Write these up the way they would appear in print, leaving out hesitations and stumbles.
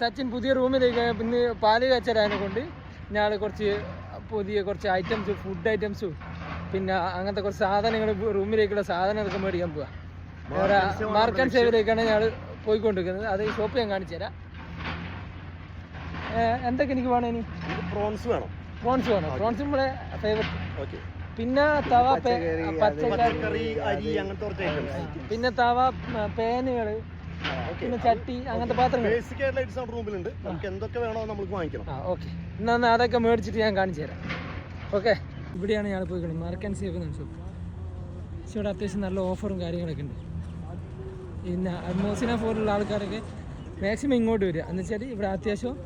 സച്ചിൻ പുതിയ റൂമിലേക്ക് പിന്നെ പാല് കാച്ചരാനെ കൊണ്ട് ഞാൻ കുറച്ച് ഐറ്റംസ് ഫുഡ് ഐറ്റംസും പിന്നെ അങ്ങനത്തെ കുറച്ച് സാധനങ്ങൾ റൂമിലേക്കുള്ള സാധനങ്ങളൊക്കെ മേടിക്കാൻ പോവാ. മാർക്ക് ആൻഡ് സേവിലേക്കാണ് ഞങ്ങൾ പോയിക്കൊണ്ടിരിക്കുന്നത്. അത് ഈ ഷോപ്പ് ഞാൻ കാണിച്ചു തരാം. എന്തൊക്കെ എനിക്ക് വേണം? ഇനി പ്രോൺസ് വേണം. പ്രോൺസ് നമ്മുടെ ഫേവറേറ്റ്. പിന്നെ തവ പച്ചക്കറി, പിന്നെ തവ പേനുകൾ, പിന്നെ ചട്ടി, അങ്ങനത്തെ പാത്രങ്ങൾ റൂമിലുണ്ട്. നമുക്ക് എന്തൊക്കെ വേണോ നമുക്ക് വാങ്ങിക്കണം. ഓക്കെ, എന്നാ അതൊക്കെ മേടിച്ചിട്ട് ഞാൻ കാണിച്ചു തരാം. ഓക്കെ, ഇവിടെയാണ് ഞാൻ പോയിക്കുന്നത്. മാർക്ക് ആൻഡ് സേവ് എന്ന ഷോപ്പ്. പക്ഷേ ഇവിടെ അത്യാവശ്യം നല്ല ഓഫറും കാര്യങ്ങളൊക്കെ ഉണ്ട്. പിന്നെ മോസിന ഫോറിലുള്ള ആൾക്കാരൊക്കെ മാക്സിമം ഇങ്ങോട്ട് വരിക. എന്ന് വെച്ചാൽ ഇവിടെ അത്യാവശ്യം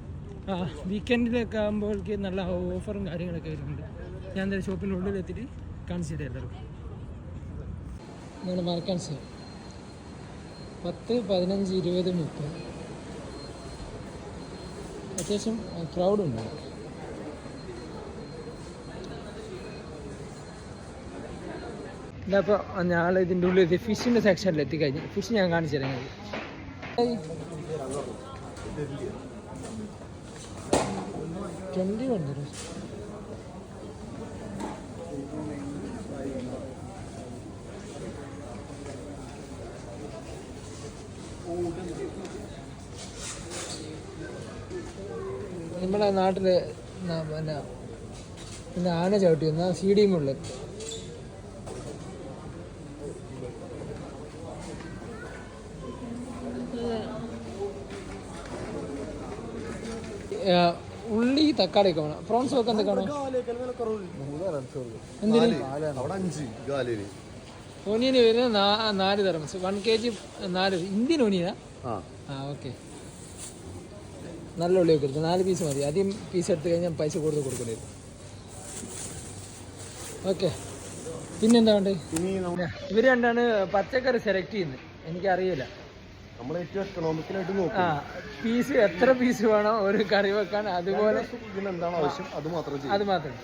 വീക്കെൻഡിലൊക്കെ ആകുമ്പോഴേക്ക് നല്ല ഓഫറും കാര്യങ്ങളൊക്കെ വരുന്നുണ്ട്. ഞാൻ എന്തായാലും ഷോപ്പിൻ്റെ ഉള്ളിലെത്തിയിട്ട് കാണിച്ചു തരാം എല്ലാവർക്കും. നിങ്ങളുടെ മാർക്ക് ആൻഡ് സേവ് 10, 15, 20, 30 അത്യാവശ്യം ക്രൗഡുണ്ട്. ഇതപ്പോൾ ഞങ്ങൾ ഇതിൻ്റെ ഉള്ളിൽ ഫിഷിൻ്റെ സെക്ഷനിൽ എത്തിക്കഴിഞ്ഞ് ഫിഷ് ഞാൻ കാണിച്ചു തരാം. ട്വൻറ്റി വന്നു നമ്മുടെ നാട്ടിൽ പിന്നെ ആന ചവിട്ടി വന്ന സീഡിയുമുള്ള ഉള്ളി തക്കാളിയൊക്കെ വേണം. പ്രോൺസ് ഒക്കെ എന്തൊക്കെയാണ്? ഓനിയന് വരുന്നത് 4 ദിർഹംസ്. 1 kg 4 ഇന്ത്യൻ ഓനിയനാ? ഓക്കെ, നല്ല ഉള്ളി ഒക്കെ എടുത്ത് 4 പീസ് മതി. ആദ്യം പീസ് എടുത്ത് കഴിഞ്ഞാൽ പൈസ കൂടുതൽ കൊടുക്കേണ്ടി വരും. ഓക്കെ, പിന്നെന്താ വേണ്ടത്? ഇവർ രണ്ടാണ് പച്ചക്കറി സെലക്ട് ചെയ്യുന്നത്. എനിക്കറിയില്ല. പീസ് എത്ര പീസ് വേണോ ഒരു കറി വെക്കാൻ, അതുപോലെ അത് മാത്രം.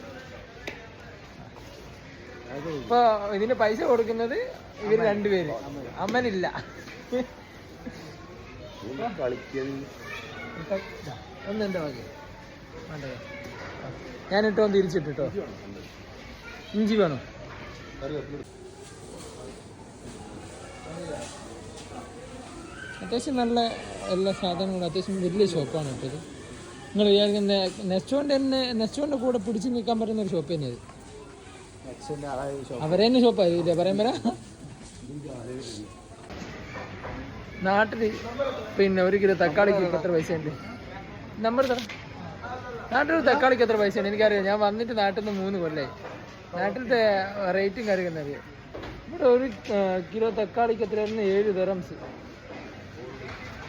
ഇപ്പൊ ഇതിന് പൈസ കൊടുക്കുന്നത് ഇവർ രണ്ടുപേര്, അമ്മനില്ല. ഒന്നെന്താ മതി വേണ്ടത്? ഞാനിട്ടോ തിരിച്ചിട്ടോ. ഇഞ്ചി വേണോ? അത്യാവശ്യം നല്ല എല്ലാ സാധനങ്ങളും അത്യാവശ്യം വലിയ ഷോപ്പാണ് ഇട്ടത്. നിങ്ങൾ വിചാരിക്കുന്ന നെസ്റ്റോൻ്റെ കൂടെ പിടിച്ച് നിൽക്കാൻ പറ്റുന്ന ഒരു ഷോപ്പ് തന്നെയത്. അവരെ തന്നെ ഷോപ്പായില്ലേ പറയാൻ വരാ. നാട്ടിൽ പിന്നെ 1 കിലോ തക്കാളിക്ക് എത്ര പൈസ ഉണ്ട്? നമ്പർ തരാം. നാട്ടിൽ തക്കാളിക്ക് എത്ര പൈസ ഉണ്ട് എനിക്കറിയാം. ഞാൻ വന്നിട്ട് നാട്ടിൽ നിന്ന് 3 കൊല്ലമായി. നാട്ടിലത്തെ റേറ്റും കാര്യങ്ങളൊന്നും അറിയാം. ഇവിടെ 1 കിലോ തക്കാളിക്ക് എത്രയായിരുന്നു? 7 ദിർഹംസ്.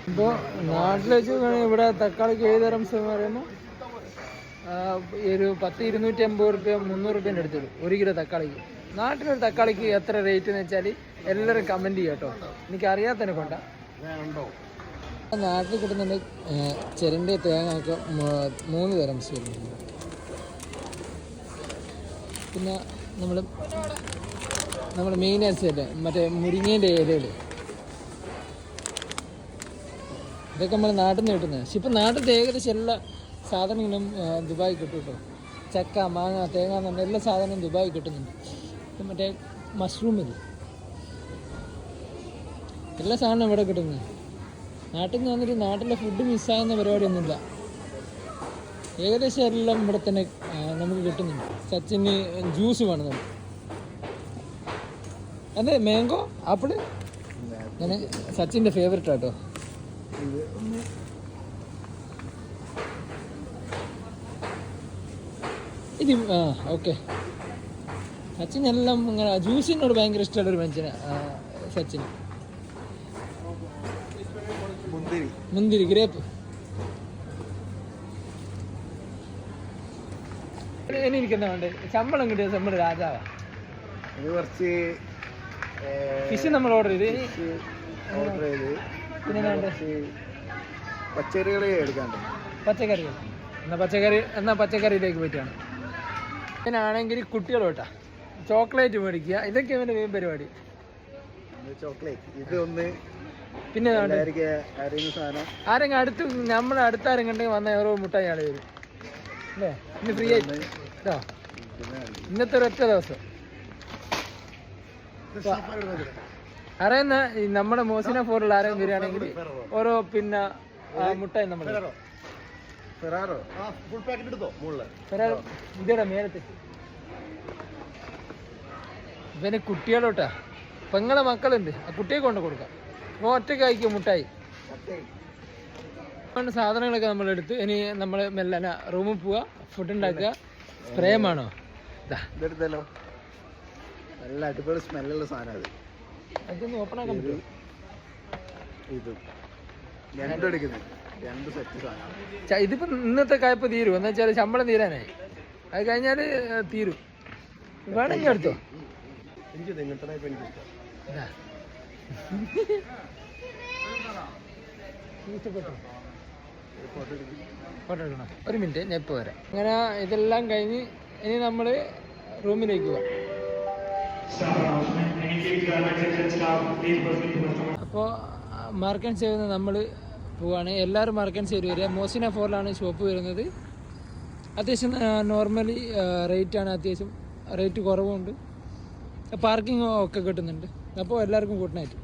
ഇപ്പോൾ നാട്ടിൽ വെച്ച് ഇവിടെ തക്കാളിക്ക് 7 ദിർഹംസ് എന്ന് പറയുമ്പോൾ ഒരു 10-250 റുപ്യ 300 റുപ്യേൻ്റെ അടുത്തുള്ളൂ 1 കിലോ തക്കാളിക്ക്. നാട്ടിലൊരു തക്കാളിക്ക് എത്ര റേറ്റ് എന്ന് വെച്ചാൽ എല്ലാവരും കമൻറ്റ് ചെയ്യാം കേട്ടോ. എനിക്കറിയാത്തതിനെ കൊണ്ടാ. നാട്ടിൽ കിട്ടുന്നുണ്ട് ചെരണ്ടിയ തേങ്ങയൊക്കെ 3 ദിർഹംസ് വരുന്നുണ്ട്. പിന്നെ നമ്മൾ മെയിൻ അല്ലേ മറ്റേ മുരിങ്ങേൻ്റെ ഇലയിൽ, ഇതൊക്കെ നമ്മൾ നാട്ടിൽ നിന്ന് കിട്ടുന്നത്. പക്ഷെ ഇപ്പം നാട്ടിൽ ഏകദേശം എല്ലാ സാധനങ്ങളും ദുബായി കിട്ടും കേട്ടോ. ചക്ക, മാങ്ങ, തേങ്ങ എന്ന് പറഞ്ഞ എല്ലാ സാധനവും ദുബായി കിട്ടുന്നുണ്ട്. ഇപ്പം മറ്റേ മഷ്റൂമില്ല, എല്ലാ സാധനവും ഇവിടെ കിട്ടുന്നത്. നാട്ടിൽ നിന്ന് വന്നിട്ട് നാട്ടിലെ ഫുഡ് മിസ്സാകുന്ന പരിപാടിയൊന്നുമില്ല. ഏകദേശം എല്ലാം ഇവിടെ തന്നെ നമുക്ക് കിട്ടുന്നുണ്ട്. സച്ചിന് ജ്യൂസ് വേണം നമുക്ക്. അതെ, മാംഗോ, ആപ്പിള് അങ്ങനെ സച്ചിൻ്റെ ഫേവറേറ്റ് ആട്ടോ. ഇത് ഓക്കെ. സച്ചിൻ എല്ലാം ഇങ്ങനെ ജ്യൂസിനോട് ഭയങ്കര ഇഷ്ടമുള്ളൊരു മനുഷ്യനാണ് സച്ചിൻ. മുന്തിരി, ഗ്രേപ്പ്. ഇനി എനിക്കെന്താ വേണ്ടത്? ശമ്പളം കിട്ടിയ നമ്മൾ രാജാവാ. കുറച്ച് ഫിഷ് നമ്മൾ ഓർഡർ ചെയ്ത് പിന്നെ പച്ചക്കറികൾ എടുക്കാണ്ട്. പച്ചക്കറികൾ എന്നാ പച്ചക്കറിയിലേക്ക് പോയിട്ടാണ്. ഇതിനാണെങ്കിൽ കുട്ടികൾ കേട്ടാ ചോക്ലേറ്റ് മേടിക്കുക. ഇതൊക്കെ ഇവൻ്റെ മെയിൻ പരിപാടി. ചോക്ലേറ്റ് ഇത് ഒന്ന് പിന്നെ ആരെങ്കിലും അടുത്ത് നമ്മളെ അടുത്താരെങ്കിലും ഉണ്ടെങ്കിൽ വന്ന ഓരോ മുട്ടായി ആള് വരും അല്ലേ? ഇന്ന് ഫ്രീ ആയിട്ട് കേട്ടോ. ഇന്നത്തെ ഒരൊറ്റ ദിവസം അറിയുന്ന നമ്മുടെ മോസിന ഫോറിൽ ആരെങ്കിലും വരികയാണെങ്കിൽ ഓരോ പിന്നെ മുട്ടായി നമ്മൾ ഇതേടാ മേലത്തെ ഇവന് കുട്ടികളോട്ടാ പെങ്ങളെ മക്കളുണ്ട്, ആ കുട്ടിയെ കൊണ്ട് കൊടുക്കാം. ഒറ്റയ്ക്ക് അയക്കും മുട്ടായി. സാധനങ്ങളൊക്കെ നമ്മളെടുത്ത് ഇനി നമ്മൾ മെല്ലന റൂമിൽ പോവുക, ഫുഡ് ഉണ്ടാക്കുക. സ്പ്രേ ആണോ ഇതെടുത്തല്ലോ? നല്ല അടിപൊളി സ്മെല്ലുള്ള സാധനം അത്. അതൊന്ന് ഓപ്പൺ ആക്കാൻ പറ്റുമോ? ഇത് രണ്ടും എടുക്കുന്നത്, രണ്ട് സെറ്റ് സാധനം. ഇതിപ്പോ ഇന്നത്തെ കായ്പ തീരും, എന്ന് വെച്ചാൽ ശമ്പളം തീരാനായി. അത് കഴിഞ്ഞാൽ തീരും. വേണമെങ്കിൽ എടുത്തോ. ഇഷ്ടപ്പെട്ടോ? ഫോട്ടോ എടുക്കണം. ഒരു മിനിറ്റ്, ഞാൻ ഇപ്പോൾ വരാം. അങ്ങനെ ഇതെല്ലാം കഴിഞ്ഞ് ഇനി നമ്മൾ റൂമിലേക്ക് പോവാം. അപ്പോൾ മാർക്ക് ആൻഡ് സേവ് നമ്മൾ പോവാണ്. എല്ലാവരും മാർക്ക് ആൻഡ് സേവ് വരിക. മോസിന ഫോറിലാണ് ഷോപ്പ് വരുന്നത്. അത്യാവശ്യം നോർമലി റേറ്റാണ്, അത്യാവശ്യം റേറ്റ് കുറവുണ്ട്, പാർക്കിംഗ് ഒക്കെ കിട്ടുന്നുണ്ട്. അപ്പോൾ എല്ലാവർക്കും ഗുഡ് നൈറ്റ്.